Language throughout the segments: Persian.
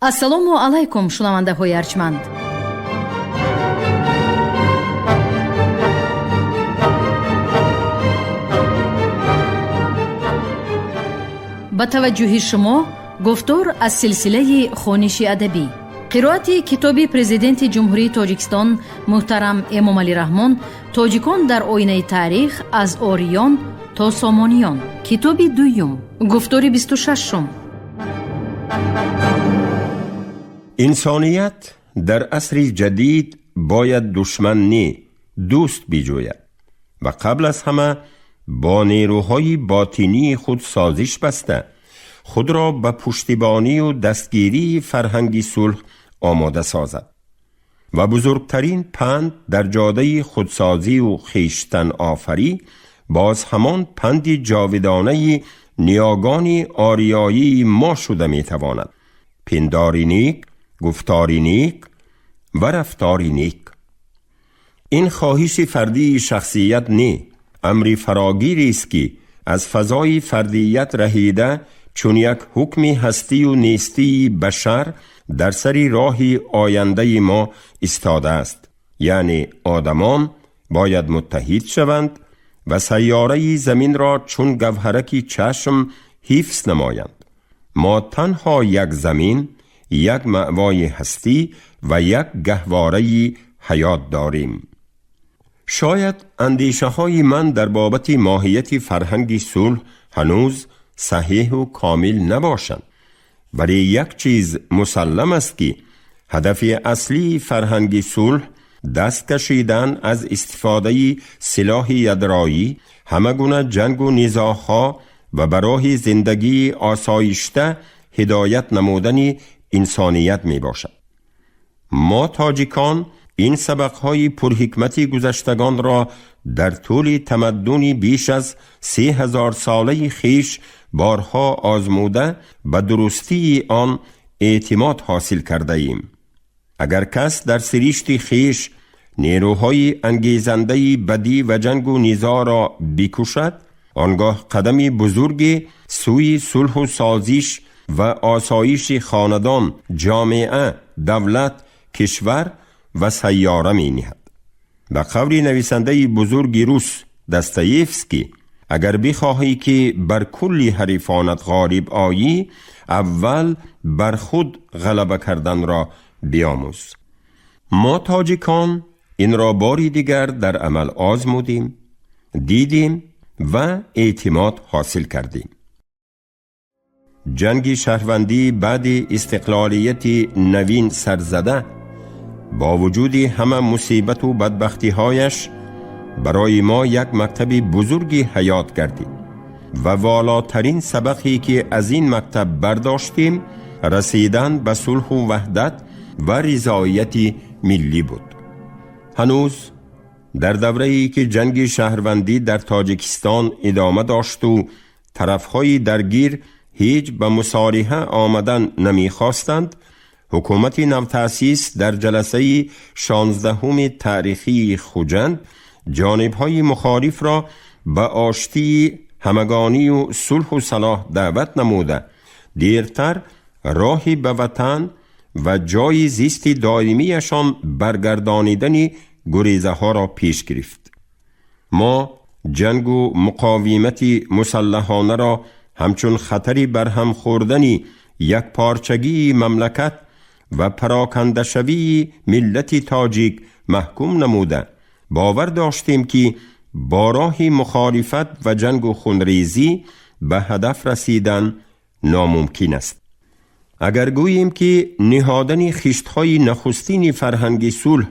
ассалому алайкум шунавандаҳои арҷманд. ба таваҷҷӯҳи шумо гуфтор аз силсилаи хониши адабӣ. қироати китоби президенти ҷумҳурии Тоҷикистон муҳтарам Эмомалӣ Раҳмон «Тоҷикон дар оинаи таърих аз ориён то Сомониён». китоби дуюм, гуфтори 26. انسانیت در عصر جدید باید دشمن نی دوست بجوید و قبل از همه با نیروهای باطنی خود سازش بسته خود را به پشتیبانی و دستگیری فرهنگ صلح آماده سازد و بزرگترین پند در جاده خودسازی و خویشتن آفری باز همان پند جاودانه نیاگان آریایی ما شده می تواند: پنداری نیک، گفتاری نیک و رفتاری نیک. این خواهش فردی شخصیت نی، امری فراگیری است که از فضای فردیت رهیده چون یک حکم هستی و نیستی بشر در سری راه آینده ما ایستاده است. یعنی آدمان باید متحد شوند و سیاره زمین را چون گوهرکی چشم حفظ نمایند. ما تنها یک زمین، یک مأوای هستی و یک گهواره حیات داریم. شاید اندیشه های من در بابت ماهیت فرهنگ صلح هنوز صحیح و کامل نباشند، ولی یک چیز مسلم است که هدف اصلی فرهنگ صلح دست کشیدن از استفاده سلاح یدرایی، همه گونه جنگ و نزاع‌ها و برای زندگی آسایشته هدایت نمودن انسانیت می باشد. ما تاجیکان این سبقهای پرحکمت گذشتگان را در طول تمدن بیش از 3000 ساله خیش بارها آزموده به درستی آن اعتماد حاصل کرده ایم. اگر کس در سرشت خیش نیروهای انگیزنده بدی و جنگ و نزاع را بکشد، آنگاه قدمی بزرگی سوی صلح و سازش و آسایش خاندان، جامعه، دولت، کشور و سیاره می نهد. به قول نویسنده بزرگ روس دستایفسکی: اگر بخواهی که بر کل حریفانت غالب آیی، اول بر خود غلبه کردن را بیاموز. ما تاجیکان این را باری دیگر در عمل آزمودیم، دیدیم و اعتماد حاصل کردیم. جنگ شهروندی بعد استقلالیت نوین سرزده با وجود همه مصیبت و بدبختی هایش برای ما یک مکتب بزرگی حیات گردید و والاترین سبقی که از این مکتب برداشتیم رسیدن به صلح و وحدت و رضایت ملی بود. هنوز در دوره‌ای که جنگ شهروندی در تاجیکستان ادامه داشت و طرفهای درگیر هیچ به مصالحه آمدن نمی‌خواستند، حکومت نوتأسیس در جلسه 16 تاریخی خوجند جانبهای مخالف را به آشتی، همگانی و صلح و صلاح دعوت نموده دیرتر راهی به وطن و جای زیست دائمیشان برگردانیدن گریزه ها را پیش گرفت. ما جنگ و مقاومت مسلحانه را همچون خطری برهم خوردن یک پارچگی مملکت و پراکنده شوی ملت تاجیک محکوم نموده باور داشتیم که با راه مخالفت و جنگ و خونریزی به هدف رسیدن ناممکن است. اگر گوییم که نهادن خشت‌های نخستین فرهنگ صلح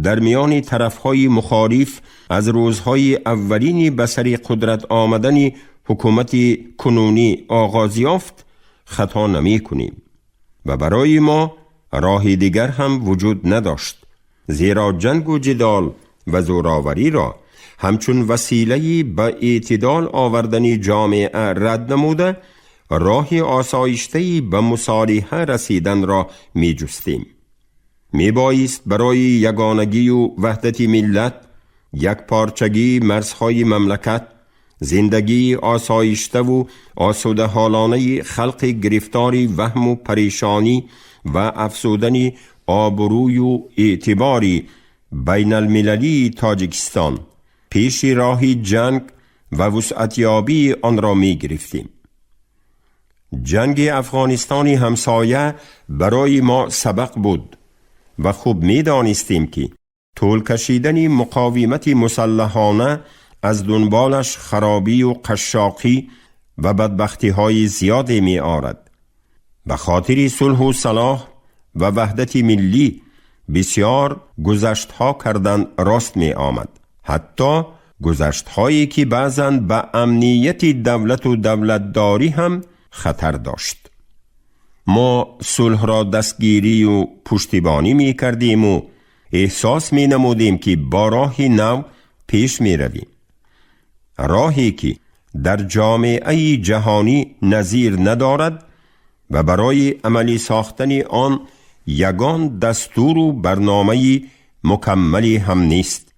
در میان طرفهای مخالف از روزهای اولین به سر قدرت آمدن حکومت کنونی آغاز یافت، خطا نمی کنیم و برای ما راه دیگر هم وجود نداشت، زیرا جنگ و جدال و زوراوری را همچون وسیله به اعتدال آوردن جامعه رد نموده راه آسایشته‌ای به مصالحه رسیدن را می جستیم. می بایست برای یگانگی و وحدت ملت، یک پارچگی مرزهای مملکت، زندگی آسایشته و آسوده حالانه خلق گرفتاری وهم و پریشانی و افزودن آبروی و اعتباری بین المللی تاجیکستان پیش راهی جنگ و وسعتیابی آن را می گرفتیم. جنگ افغانستان همسایه برای ما سبق بود و خوب می دانستیم که طول کشیدن مقاومت مسلحانه از دنبالش خرابی و قشاقی و بدبختی های زیادی می آرد. به خاطر صلح و صلاح و وحدت ملی بسیار گذشت ها کردن راست می آمد، حتی گذشت هایی که بعضاً به امنیت دولت و دولتداری هم خطر داشت. ما صلح را دستگیری و پشتیبانی می کردیم و احساس می نمودیم که با راه نو پیش می رویم، راهی که در جامعه جهانی نظیر ندارد و برای عملی ساختن آن یگان دستور و برنامه مکملی هم نیست.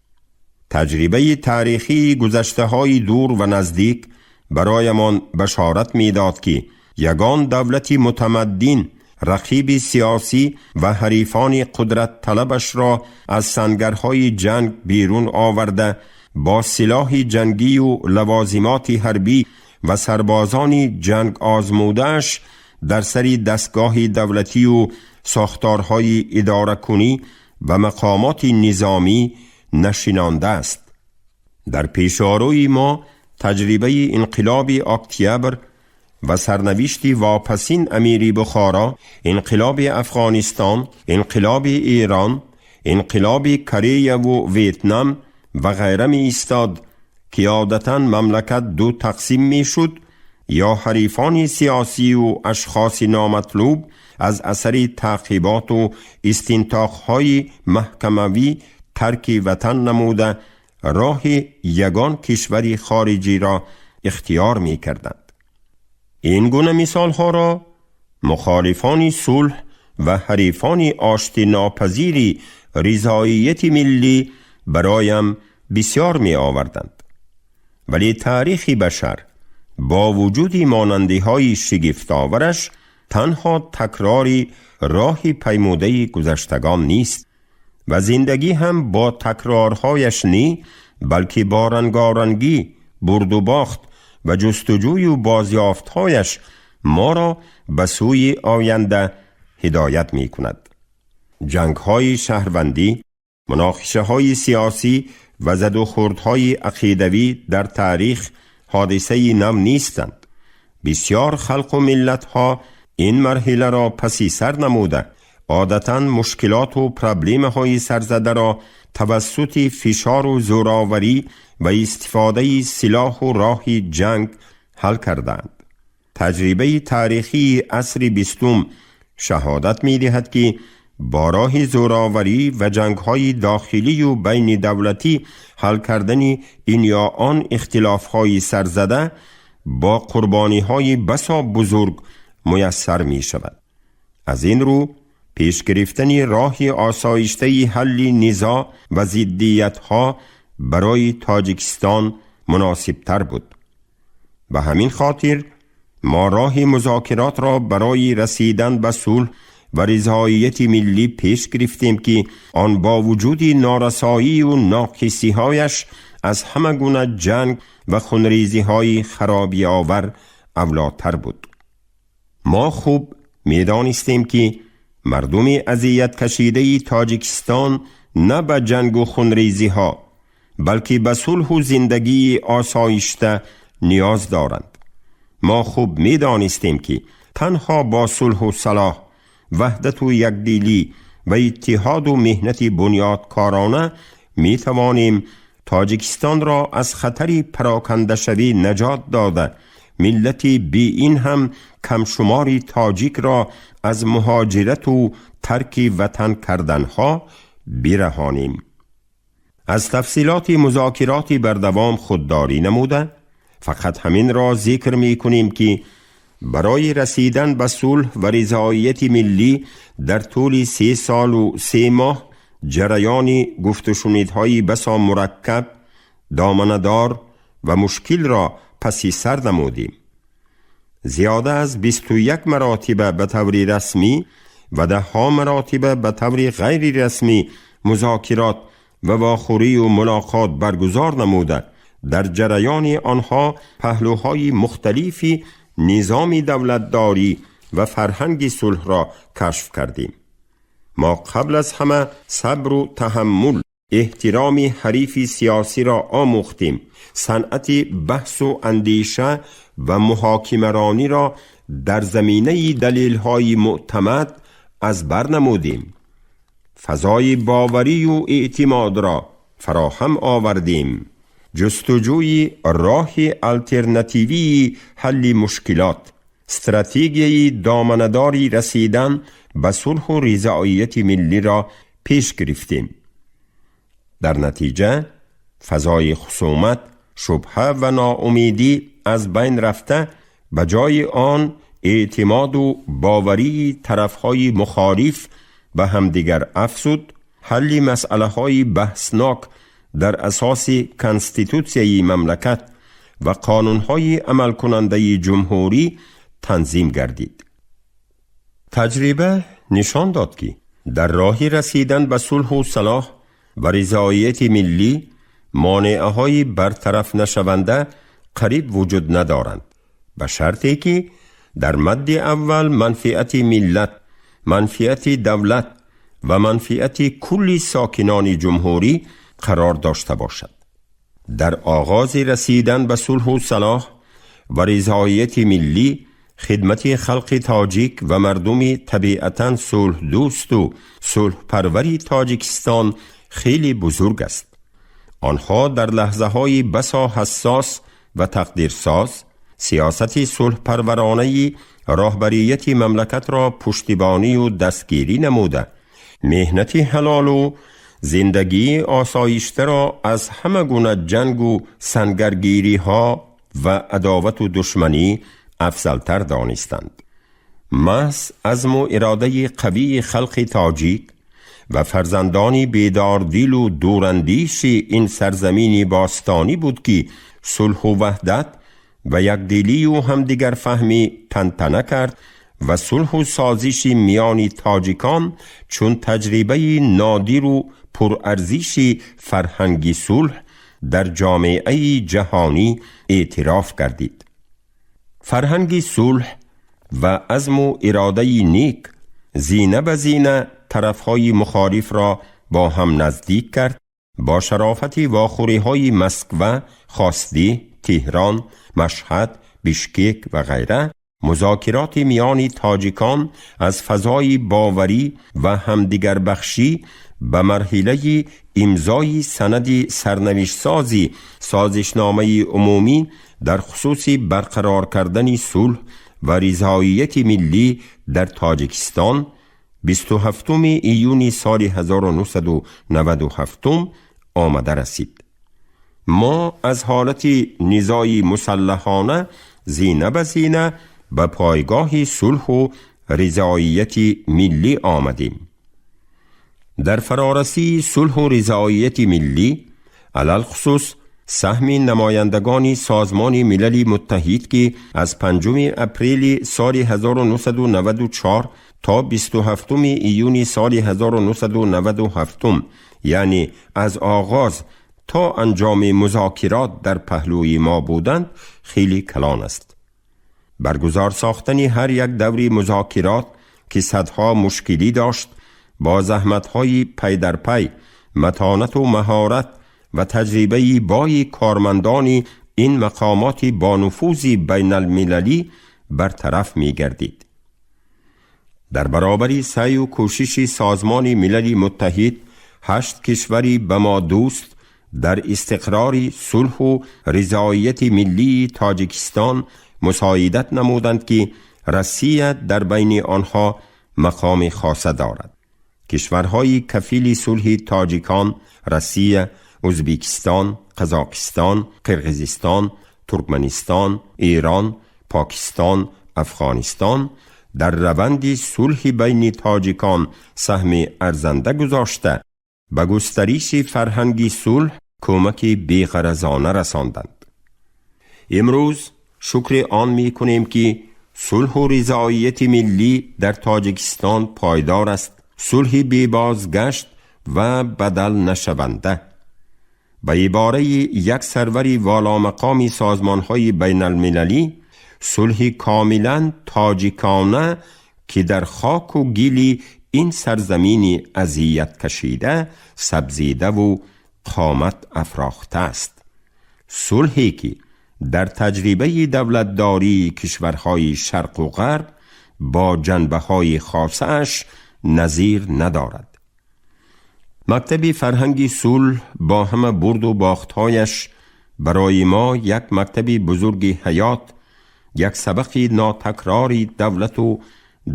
تجربه تاریخی گذشته های دور و نزدیک برایمان بشارت می داد که یگان دولت متمدن رقیب سیاسی و حریفان قدرت طلبش را از سنگرهای جنگ بیرون آورده با سلاح جنگی و لوازمات حربی و سربازان جنگ آزمودهش در سری دستگاه دولتی و ساختارهای اداره کنی و مقامات نظامی نشینانده است. در پیشاروی ما تجربه انقلاب اکتبر و سرنوشت واپسین امیری بخارا، انقلاب افغانستان، انقلاب ایران، انقلاب کره و ویتنام و غیره می ایستاد که عادتاً مملکت دو تقسیم می شد، یا حریفان سیاسی و اشخاص نامطلوب از اثر تعقیبات و استنطاق‌های محکموی ترک وطن نموده راه یگان کشوری خارجی را اختیار می کردند. این گونه مثال ها را مخالفان صلح و حریفان آشتی ناپذیری رضایت ملی برایم بسیار می آوردند. ولی تاریخ بشر با وجود ماننده های شگفت‌آورش تنها تکراری راه پیموده گذشتگان نیست و زندگی هم با تکرارهایش نی، بلکه با رنگارنگی، برد و باخت و جستجوی و بازیافتهایش ما را به سوی آینده هدایت می کند. جنگ های شهروندی، مناقشه های سیاسی و زد و خوردهای عقیدوی در تاریخ حادثه نو نیستند. بسیار خلق و ملت ها این مرحله را پسی سر نموده عادتاً مشکلات و پرابلم های سرزده را توسط فشار و زوراوری و استفاده سلاح و راه جنگ حل کردند. تجربه تاریخی عصر بیستم شهادت می دهد که با راه زوراوری و جنگ های داخلی و بین دولتی حل کردن این یا آن اختلاف های سرزده با قربانی های بسا بزرگ میسر می شود. از این رو پیش گرفتن راه آسایشته حل نزاع و ضدیت ها برای تاجیکستان مناسب تر بود. به همین خاطر ما راه مذاکرات را برای رسیدن به صلح و رضایت ملی پیش گرفتیم که آن با وجود نارسایی و ناقصی هایش از همه گونه جنگ و خونریزی های خرابی آور اولاتر بود. ما خوب می دانستیم که مردم اذیت کشیده تاجیکستان نه به جنگ و خونریزی ها بلکه به صلح و زندگی آسایشته نیاز دارند. ما خوب می دانستیم که تنها با صلح و صلاح، وحدت و یکدلی و اتحاد و مهنت بنیادکارانه می توانیم تاجیکستان را از خطری پراکنده شوی نجات داده ملت بی این هم کمشماری تاجیک را از مهاجرت و ترک وطن کردنها برهانیم. از تفصیلات مذاکرات بردوام خودداری نموده، فقط همین را ذکر می کنیم که برای رسیدن به صلح و رضایت ملی در طول 3 سال و 3 ماه جریان گفت و شنیدهای بسا مرکب، دامنه‌دار و مشکل را پسی سر نمودیم. زیاده از 21 مراتبه به طور رسمی و 10 مراتبه به طور غیر رسمی مذاکرات و واخوری و ملاقات برگزار نموده در جریان آنها پهلوهای مختلفی نظام دولتداری و فرهنگ صلح را کشف کردیم. ما قبل از همه صبر و تحمل، احترام حریف سیاسی را آموختیم، صنعت بحث و اندیشه و محاکمه‌رانی را در زمینه دلیل‌های معتمد از بر نمودیم، فضای باوری و اعتماد را فراهم آوردیم، جستجوی راه الترناتیوی حل مشکلات، استراتژی دامنه‌داری رسیدن به صلح و رضایت ملی را پیش گرفتیم. در نتیجه فضای خصومت، شبهه و ناامیدی از بین رفته، به جای آن اعتماد و باوری طرفهای مخالف به همدیگر افزود، حل مسئله های بحثناک در اساس کنستیتوسیوی مملکت و قانونهای عمل کننده جمهوری تنظیم گردید. تجربه نشان داد که در راه رسیدن به صلح و صلاح و رضایت ملی مانعه‌های برطرف نشونده قریب وجود ندارند، به شرطی که در مد اول منفعت ملت، منفعت دولت و منفعت کل ساکنان جمهوری قرار داشته باشد. در آغاز رسیدن به صلح و صلاح و رضایت ملی، خدمت خلق تاجیک و مردم طبیعتاً صلح دوست و صلح پروری تاجیکستان خیلی بزرگ است. آنها در لحظه های بسا حساس و تقدیرساز سیاست صلح پرورانه راهبریت مملکت را پشتیبانی و دستگیری نموده، مهنت حلال و زندگی آسایشته را از همه گونه جنگ و سنگرگیری ها و عداوت و دشمنی افضلتر دانستند. محض عزم و اراده قوی خلق تاجیک و فرزندانی بیدار دل و دوراندیش این سرزمین باستانی بود که صلح و وحدت و یکدلی و همدیگر فهمی تنتنه کرد و صلح و سازش میان تاجیکان چون تجربه نادر و پرارزش فرهنگی صلح در جامعه جهانی اعتراف گردید. فرهنگی صلح و عزم و اراده نیک زینه به زینه طرفهای مخالف را با هم نزدیک کرد. با شرافت واخوری‌های مسکو، خواستی، تهران، مشهد، بیشکک و غیره، مذاکرات میان تاجیکان از فضای باوری و همدیگر بخشی به مرحله امضای سند سرنوشت سازی سازشنامه عمومی در خصوص برقرار کردن صلح و رضایت ملی در تاجیکستان 27 ایون سال 1997 آمده رسید. ما از حالت نزاعی مسلحانه زینه به زینه به پایگاه صلح و رضایت ملی آمدیم. در فرارسی صلح و رضایت ملی علل خصوص سهم نمایندگان سازمان ملل متحد که از 5 اپریل سال 1994 تا 27 ایون سال 1997 یعنی از آغاز تا انجام مذاکرات در پهلوی ما بودند خیلی کلان است. برگزار ساختن هر یک دوری مذاکرات که صدها مشکلی داشت با زحمت‌های پی در پی، متانت و مهارت و تجربه بای کارمندان این مقامات با نفوذ بین المللی برطرف می گردید. در برابر سعی و کوشش سازمان ملل متحد 8 کشوری به ما دوست در استقرار صلح و رضایت ملی تاجیکستان مساعدت نمودند که روسیه در بین آنها مقام خاصه دارد. کشورهای کفیل صلح تاجیکان روسیه، ازبکستان، قزاقستان، قرقیزستان، ترکمنستان، ایران، پاکستان، افغانستان در روند صلح بین تاجیکان سهم ارزنده گذاشته به گسترش فرهنگی صلح کمک بی‌غرضانه رساندند. امروز شکر آن می کنیم که صلح و رضایت ملی در تاجیکستان پایدار است، صلحی بی بازگشت و بدل نشونده. به عباره یک سروری والا مقامی سازمان‌های بین المللی، صلح کاملا تاجیکانه که در خاک و گیلی این سرزمینی اذیت کشیده، سبزیده و قامت افراخته است. صلحی که در تجربه دولتداری کشورهای شرق و غرب با جنبه‌های خاصش نظیر ندارد. مکتب فرهنگی صلح با همه برد و باختهایش برای ما یک مکتب بزرگ حیات، یک سبق ناتکراری دولت و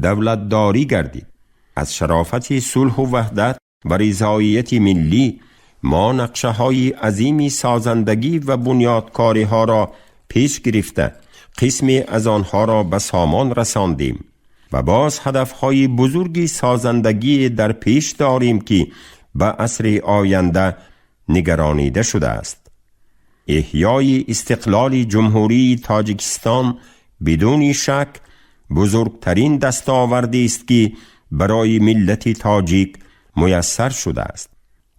دولتداری گردید. از شرافت صلح و وحدت و رضایت ملی ما نقشه های عظیمی سازندگی و بنیادکاری ها را پیش گرفته، قسمی از آنها را به سامان رساندیم و باز هدف های بزرگی سازندگی در پیش داریم که به عصر آینده نگرانیده شده است. احیای استقلال جمهوری تاجیکستان بدون شک بزرگترین دستاوردی است که برای ملت تاجیک میسر شده است.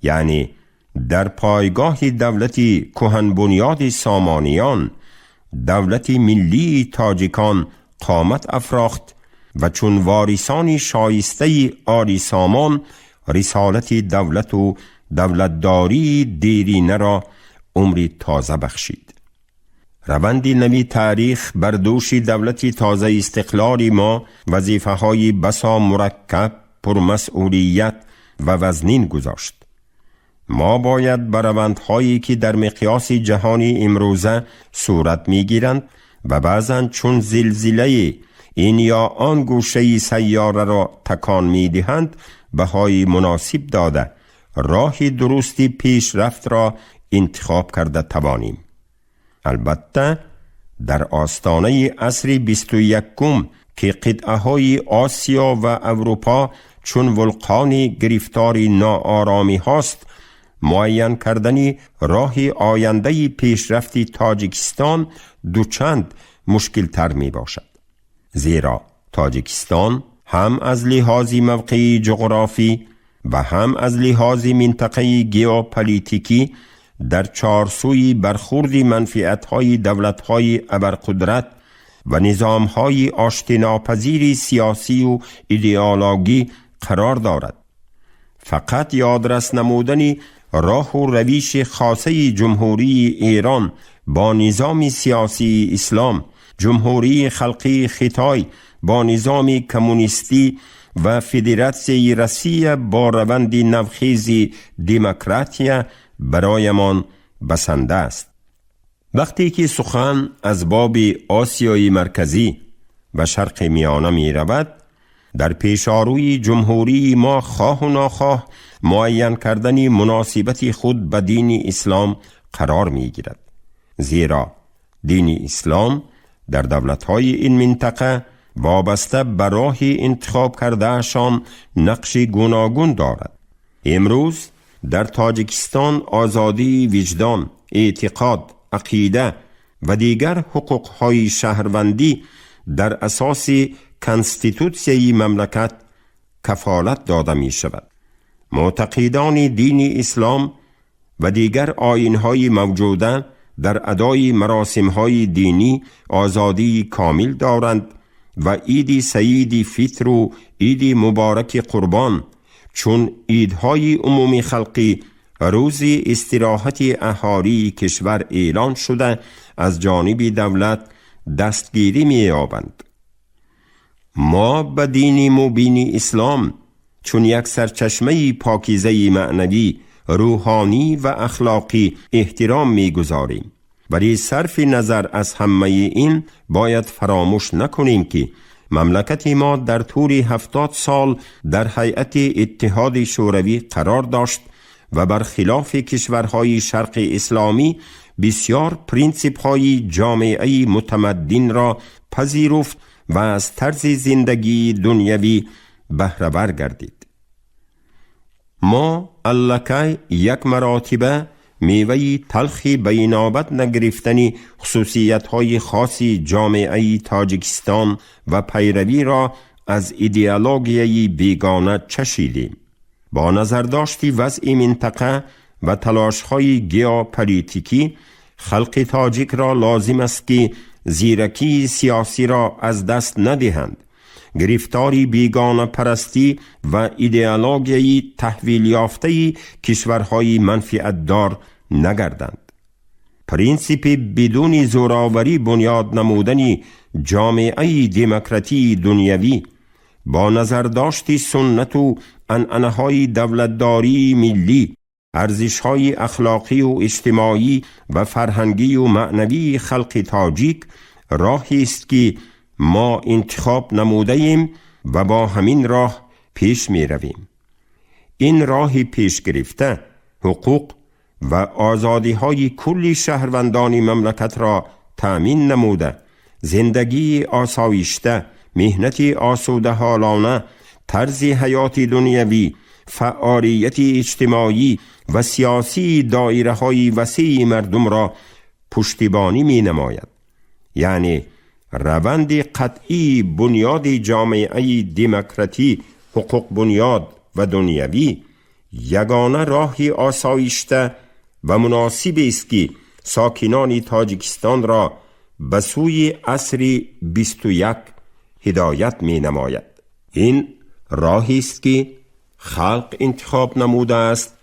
یعنی در پایگاه دولت کهن بنیاد سامانیان، دولت ملی تاجیکان قامت افراخت و چون وارثان شایسته آلی سامان رسالت دولت و دولتداری دیرینه را عمری تازه بخشید. روند نوی تاریخ بر دوش دولت تازه استقلال ما وظیفه های بسا مرکب، پرمسئولیت و وزنین گذاشت. ما باید بر روندهایی که در مقیاس جهانی امروزه صورت می گیرند و بعضاً چون زلزله این یا آن گوشه سیاره را تکان می دهند بهای مناسب داده راه درستی پیشرفت را انتخاب کرده توانیم. البته در آستانه عصر 21 که قطعه های آسیا و اروپا چون ولقانی گرفتاری ناآرامی هاست، معین کردن راه آینده پیشرفت تاجیکستان دوچند مشکل تر می باشد. زیرا تاجیکستان هم از لحاظ موقعی جغرافی و هم از لحاظ منطقه ژئوپلیتیکی در چارسوی برخورد منفعت‌های دولت‌های ابرقدرت و نظام‌های آشتیناپذیر سیاسی و ایدئولوژی قرار دارد. فقط یادرس نمودن راه و روش خاصه جمهوری ایران با نظام سیاسی اسلام، جمهوری خلقی خیتای با نظام کمونیستی و فدراسیون روسیه با روند نوخیز دموکراتیا برایمان بسنده است. وقتی که سخن از باب آسیای مرکزی و شرق میانه می رود، در پیشاروی جمهوری ما خواه و ناخواه معین کردن مناسبت خود به دین اسلام قرار می گیرد. زیرا دین اسلام در دولت‌های این منطقه وابسته به راه انتخاب کردهشان نقش گوناگون دارد. امروز در تاجیکستان آزادی وجدان، اعتقاد، عقیده و دیگر حقوق‌های شهروندی در اساس کنستیتوسیوی مملکت کفالت داده می شود. معتقدان دین اسلام و دیگر آیین‌های موجوده در ادای مراسم‌های دینی آزادی کامل دارند و عید سعید فطر و عید مبارک قربان چون عیدهای عمومی خلقی روز استراحت اهالی کشور اعلان شده از جانب دولت دستگیری می‌یابند. ما به دین مبین اسلام چون یک سرچشمه پاکیزه معنوی، روحانی و اخلاقی احترام می‌گذاریم. ولی صرف نظر از همه این باید فراموش نکنیم که مملکت ما در طول 70 سال در هیئت اتحاد شوروی قرار داشت و برخلاف کشورهای شرق اسلامی بسیار پرینسیپ‌های جامعه متمدن را پذیرفت و از طرز زندگی دنیوی بهره ور گردید. ما الکی یک مراتبه میوهی تلخی به اینابت نگرفتنی خصوصیت‌های خاصی جامعه تاجیکستان و پیروی را از ایدئولوژی بیگانه چشیدیم. با نظرداشتی وضع منطقه و تلاش‌های ژئوپلیتیکی، خلق تاجیک را لازم است که زیرکی سیاسی را از دست ندهند، گرفتاری بیگانه پرستی و ایدئولوژی تحویل یافته کشورهای منفعت دار نگردند. پرینسیپ بدون زوراوری بنیاد نمودنی جامعه دموکراتی دنیوی با نظرداشتی سنت و عنعنه‌های دولتداری ملی، ارزش‌های اخلاقی و اجتماعی و فرهنگی و معنوی خلق تاجیک راهی است که ما انتخاب نموده ایم و با همین راه پیش می رویم. این راه پیش گرفته حقوق و آزادی های کلی شهروندان مملکت را تأمین نموده، زندگی آسایشته، مهنت آسوده حالانه، طرز حیات دنیوی، فعالیت اجتماعی و سیاسی دایره های وسیع مردم را پشتیبانی می نماید. یعنی روند قطعی بنیاد جامعه دموکراتی، حقوق بنیاد و دنیوی یگانه راهی آسایشته و مناسب است که ساکنان تاجیکستان را به سوی عصر 21 هدایت می نماید. این راهی است که خلق انتخاب نموده است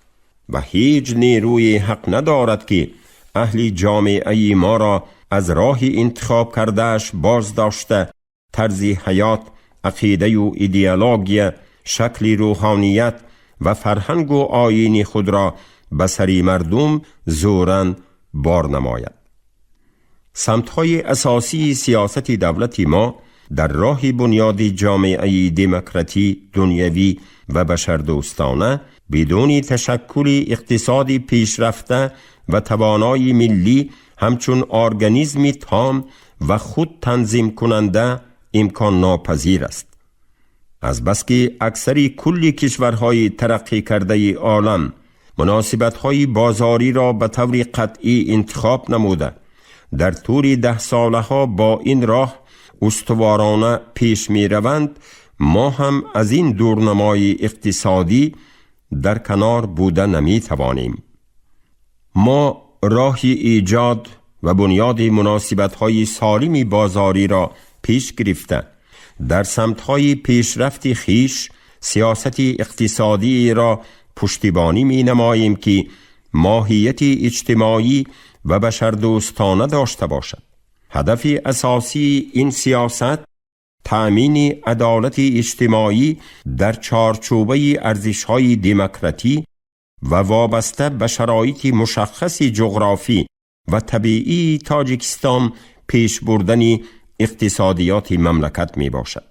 و هیچ نیروی حق ندارد که اهل جامعه ما را از راه انتخاب کردهش باز داشته طرز حیات، عقیده و ایدئولوژی، شکل روحانیت و فرهنگ و آیین خود را به سر مردم زوراً بار نماید. سمت‌های اساسی سیاست دولت ما در راه بنیاد جامعه دموکراتی دنیوی و بشردوستانه بدون تشکل اقتصادی پیشرفته و توانای ملی همچون ارگانیسمی تام و خود تنظیم کننده امکان ناپذیر است. از بس که اکثر کل کشورهای ترقی کرده عالم مناسبت‌های بازاری را به طور قطعی انتخاب نموده، در طول 10 ساله ها با این راه استوارانه پیش می روند، ما هم از این دورنمای اقتصادی در کنار بوده نمی توانیم. ما راهی ایجاد و بنیاد مناسبت‌های سالمی بازاری را پیش گرفته، در سمت‌های پیشرفت خیش سیاست اقتصادی را پشتیبانی می نماییم که ماهیت اجتماعی و بشردوستانه داشته باشد. هدف اساسی این سیاست تأمین عدالت اجتماعی در چارچوبه ارزش‌های دموکراتی و وابسته به شرایط مشخص جغرافی و طبیعی تاجیکستان پیش بردن اقتصادیات مملکت می باشد.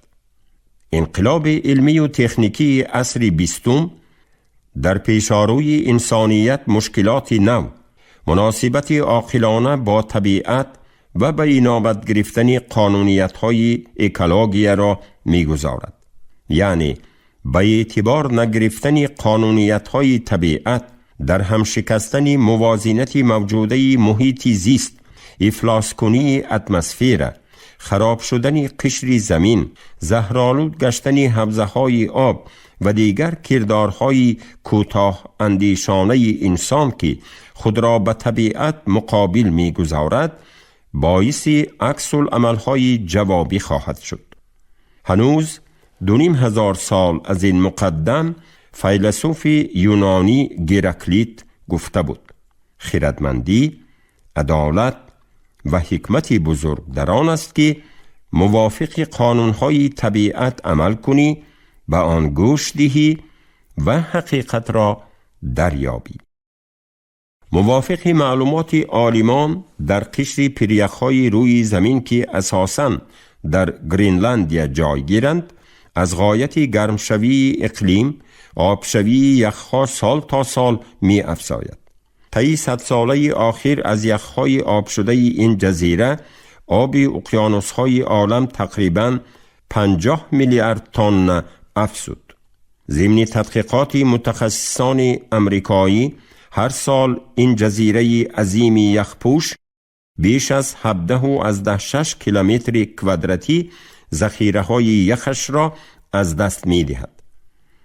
انقلاب علمی و تکنیکی عصر 20 در پیشاروی انسانیت مشکلات نو، مناسبت عاقلانه با طبیعت و به اینابت گرفتن قانونیت‌های اکولوژی را می‌گذارد. یعنی به اعتبار نگرفتن قانونیت‌های طبیعت در هم شکستن موازنت موجوده محیط زیست، افلاس کنی اتمسفر، خراب شدن قشر زمین، زهرآلود گشتن حوزه‌های آب و دیگر کردارهای کوتاه اندیشانه انسان که خود را به طبیعت مقابل می‌گذارد، باعث عکس العمل‌های جوابی خواهد شد. هنوز 2500 سال از این مقدم فیلسوف یونانی هراکلیت گفته بود: خردمندی، عدالت و حکمت بزرگ در آن است که موافق قانون‌های طبیعت عمل کنی، به آن گوش دهی و حقیقت را دریابی. موافق معلومات عالمان در قشر پریخ‌های روی زمین که اساساً در گرینلندیا جای گیرند، از غایت گرمشوی اقلیم آبشوی یخها سال تا سال می افزاید. طی 100 ساله آخر از یخهای آب شده این جزیره آب اقیانوس‌های عالم تقریباً 50 میلیارد تن افزود. ضمن تحقیقات متخصصان امریکایی هر سال این جزیره عظیم یخپوش بیش از 17.6 کیلومتر کوادراتی ذخیره‌های یخش را از دست می‌دهد.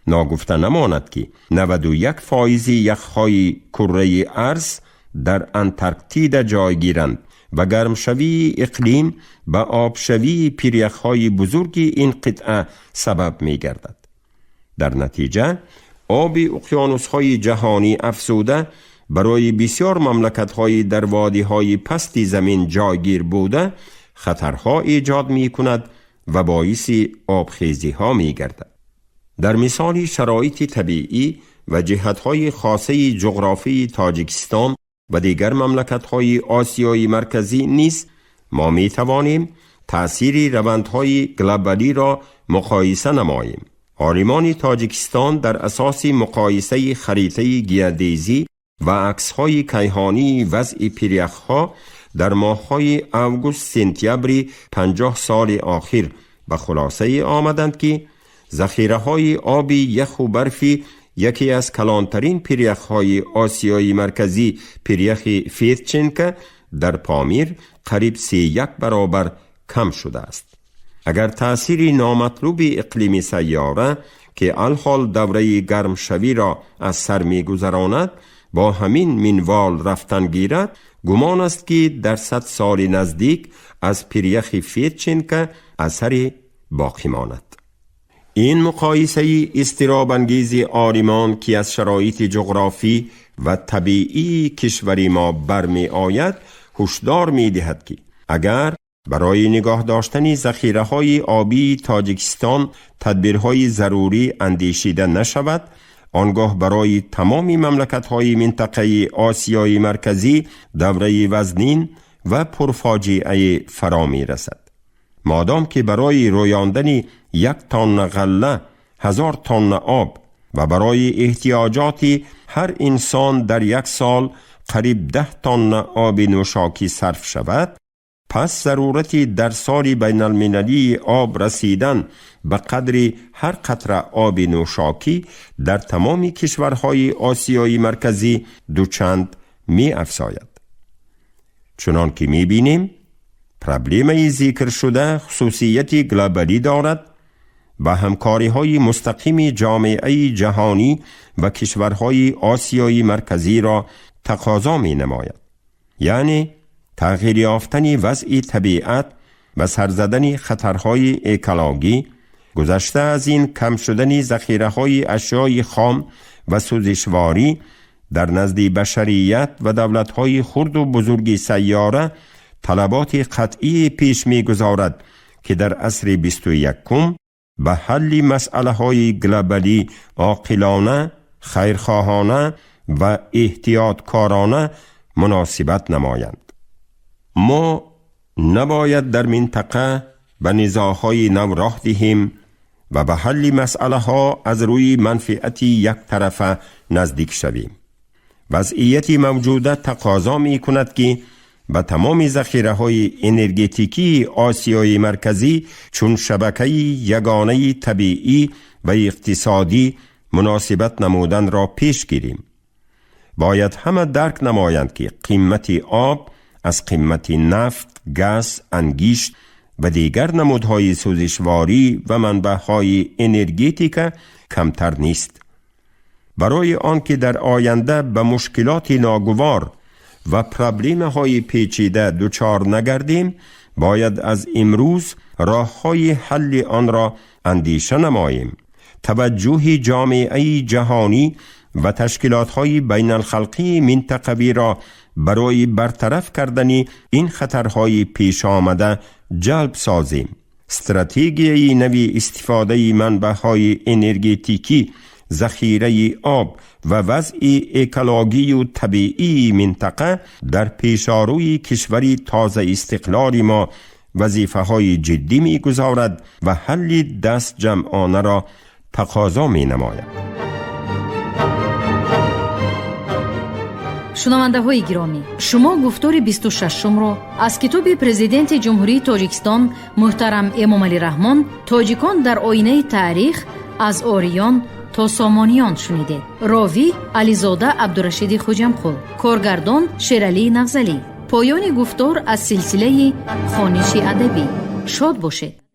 ناگفته نماند که 91% یخ‌های کره ارض در انتارکتیدا جای گیرند و گرمشوی اقلیم به آبشوی پیریخ‌های بزرگ این قطعه سبب می‌گردد. در نتیجه آب اقیانوس‌های جهانی افزوده برای بسیار مملکت‌های در وادی‌های پست زمین جایگیر بوده خطرها ایجاد می‌کند و باعث آبخیزی‌ها می‌گردد. در مثال شرایط طبیعی و جهت‌های خاصه جغرافی تاجیکستان و دیگر مملکت‌های آسیای مرکزی نیز ما می‌توانیم تأثیر روندهای گلوبالی را مقایسه نماییم. عالمان تاجیکستان در اساس مقایسه خریطه گیاه‌ریزی و عکس‌های کیهانی وضع پیریخ‌ها در ماه‌های اوگوست سپتامبر 50 سال آخر به خلاصه آمدند که ذخیره‌های آب یخ و برفی یکی از کلانترین پیریخ‌های آسیای مرکزی پیریخ فیتچنکه در پامیر قریب 3.1 برابر کم شده است. اگر تأثیر نامطلوب اقلیمی سیاره که الحال دوره گرم شوی را از سر می گذراند با همین منوال رفتن گیرد، گمان است که در 100 سال نزدیک از پیریخ فیتچنکه اثری باقی ماند. این مقایسه اضطراب انگیز عالمان که از شرایط جغرافی و طبیعی کشوری ما برمی آید هشدار می دهد که اگر برای نگاه داشتن ذخیره‌های آبی تاجیکستان تدبیرهای ضروری اندیشیده نشود، آنگاه برای تمام مملکت‌های منطقه آسیای مرکزی دوره وزنین و پرفاجعه فرا می‌رسد. مادام که برای رویاندن 1 تن غله 1000 تن آب و برای احتیاجات هر انسان در 1 سال قریب 10 تن آب نوشاکی صرف شود، پس ضرورتی در سال بین المللی آب رسیدن به قدر هر قطره آب نوشاکی در تمام کشورهای آسیای مرکزی دوچند می افزاید. چنان که می بینیم پرابلم ذکر شده خصوصیت گلوبالی دارد و همکاری های مستقیم جامعه جهانی و کشورهای آسیای مرکزی را تقاضا می نماید. یعنی تغییر یافتن وضع طبیعت و سر زدن خطرهای اکولوژی، گذشته از این کم شدن ذخیره‌های اشیاء خام و سوزشواری در نزد بشریت و دولت‌های خرد و بزرگ سیاره طلبات قطعی پیش می‌گذارد که در عصر 21 به حل مسئله‌های گلوبالی عاقلانه، خیرخواهانه و احتیاطکارانه مناسبت نمایند. ما نباید در منطقه به نزاع‌های نو راه دهیم و به حل مسئله‌ها از روی منفعت یک طرفه نزدیک شویم. وضعیت موجوده تقاضا می‌کند که به تمام ذخیره‌های انرژتیکی آسیای مرکزی چون شبکه یگانه طبیعی و اقتصادی مناسبت نمودن را پیش گیریم. باید همه درک نمایند که قیمت آب از قیمت نفت، گاز، انگشت و دیگر نمودهای سوزشواری و منبعهای انرژتیک کمتر نیست. برای آنکه در آینده به مشکلات ناگوار و پرابلم‌های پیچیده دچار نگردیم، باید از امروز راه‌های حل آن را اندیشه نماییم. توجه جامعه جهانی و تشکیلات‌های بین الخلقی منطقوی را برای برطرف کردن این خطرهای پیش آمده جلب سازیم. استراتژی نوی استفاده منبعهای انرژتیکی، ذخیره آب و وضع اکولوژی و طبیعی منطقه در پیشاروی کشوری تازه استقلال ما وظیفه‌های جدی می‌گذارد و حل دست جمعانه را تقاضا می‌نماید. شنونده های گرامی، شما گفتار 26 را از کتاب پرزیدنت جمهوری تاجیکستان محترم امامعلی رحمان تاجیکان در آینه تاریخ از آریان تا سامانیان شنیدید. راوی علیزاده عبدالرشید خوجمخو، کارگردان شیرالی نغزلی. پایان گفتار از سلسله خوانش ادبی. شاد باشید.